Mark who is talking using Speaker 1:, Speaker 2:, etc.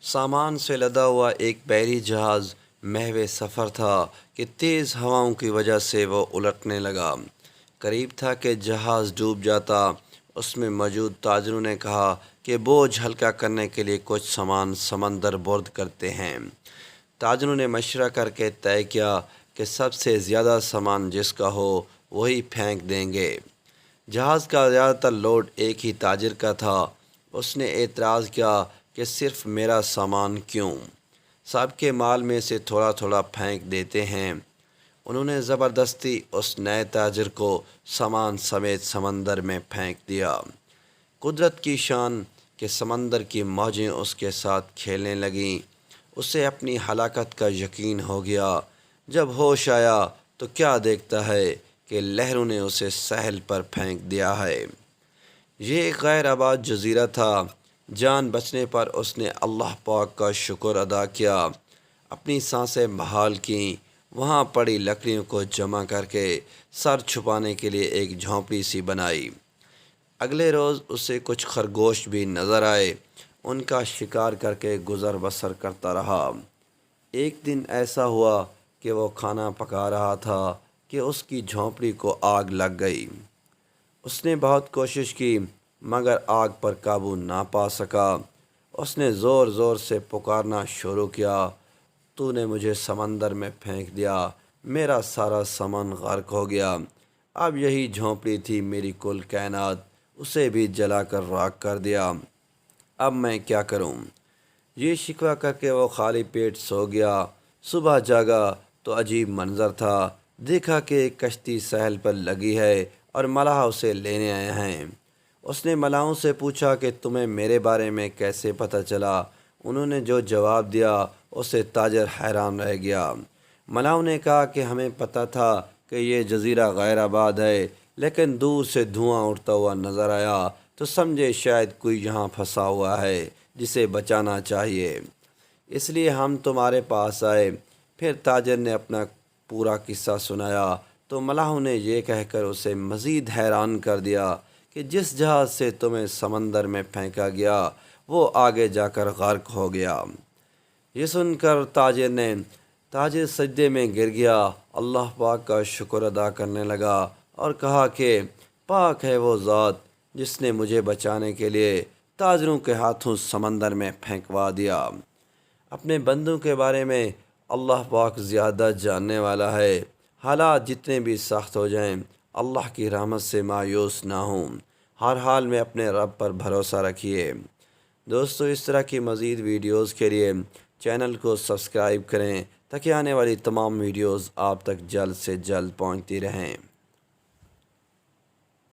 Speaker 1: سامان سے لدا ہوا ایک بحری جہاز محو سفر تھا کہ تیز ہواؤں کی وجہ سے وہ الٹنے لگا۔ قریب تھا کہ جہاز ڈوب جاتا۔ اس میں موجود تاجروں نے کہا کہ بوجھ ہلکا کرنے کے لیے کچھ سامان سمندر برد کرتے ہیں۔ تاجروں نے مشورہ کر کے طے کیا کہ سب سے زیادہ سامان جس کا ہو وہی پھینک دیں گے۔ جہاز کا زیادہ تر لوڈ ایک ہی تاجر کا تھا۔ اس نے اعتراض کیا کہ صرف میرا سامان کیوں؟ سب کے مال میں سے تھوڑا تھوڑا پھینک دیتے ہیں۔ انہوں نے زبردستی اس نئے تاجر کو سامان سمیت سمندر میں پھینک دیا۔ قدرت کی شان کہ سمندر کی موجیں اس کے ساتھ کھیلنے لگیں۔ اسے اپنی ہلاکت کا یقین ہو گیا۔ جب ہوش آیا تو کیا دیکھتا ہے کہ لہروں نے اسے ساحل پر پھینک دیا ہے۔ یہ ایک غیر آباد جزیرہ تھا۔ جان بچنے پر اس نے اللہ پاک کا شکر ادا کیا، اپنی سانسیں بحال کیں، وہاں پڑی لکڑیوں کو جمع کر کے سر چھپانے کے لیے ایک جھونپڑی سی بنائی۔ اگلے روز اسے کچھ خرگوش بھی نظر آئے۔ ان کا شکار کر کے گزر بسر کرتا رہا۔ ایک دن ایسا ہوا کہ وہ کھانا پکا رہا تھا کہ اس کی جھونپڑی کو آگ لگ گئی۔ اس نے بہت کوشش کی مگر آگ پر قابو نہ پا سکا۔ اس نے زور زور سے پکارنا شروع کیا، تو نے مجھے سمندر میں پھینک دیا، میرا سارا سامان غرق ہو گیا، اب یہی جھونپڑی تھی میری کل کائنات، اسے بھی جلا کر راکھ کر دیا، اب میں کیا کروں؟ یہ شکوہ کر کے وہ خالی پیٹ سو گیا۔ صبح جاگا تو عجیب منظر تھا۔ دیکھا کہ ایک کشتی ساحل پر لگی ہے اور ملاح اسے لینے آئے ہیں۔ اس نے ملاحوں سے پوچھا کہ تمہیں میرے بارے میں کیسے پتہ چلا؟ انہوں نے جو جواب دیا اسے تاجر حیران رہ گیا۔ ملاحوں نے کہا کہ ہمیں پتہ تھا کہ یہ جزیرہ غیر آباد ہے، لیکن دور سے دھواں اڑتا ہوا نظر آیا تو سمجھے شاید کوئی یہاں پھنسا ہوا ہے جسے بچانا چاہیے، اس لیے ہم تمہارے پاس آئے۔ پھر تاجر نے اپنا پورا قصہ سنایا تو ملاحوں نے یہ کہہ کر اسے مزید حیران کر دیا کہ جس جہاز سے تمہیں سمندر میں پھینکا گیا وہ آگے جا کر غرق ہو گیا۔ یہ سن کر تاجر سجدے میں گر گیا، اللہ پاک کا شکر ادا کرنے لگا اور کہا کہ پاک ہے وہ ذات جس نے مجھے بچانے کے لیے تاجروں کے ہاتھوں سمندر میں پھینکوا دیا۔ اپنے بندوں کے بارے میں اللہ پاک زیادہ جاننے والا ہے۔ حالات جتنے بھی سخت ہو جائیں اللہ کی رحمت سے مایوس نہ ہوں، ہر حال میں اپنے رب پر بھروسہ رکھیے۔ دوستو، اس طرح کی مزید ویڈیوز کے لیے چینل کو سبسکرائب کریں تاکہ آنے والی تمام ویڈیوز آپ تک جلد سے جلد پہنچتی رہیں۔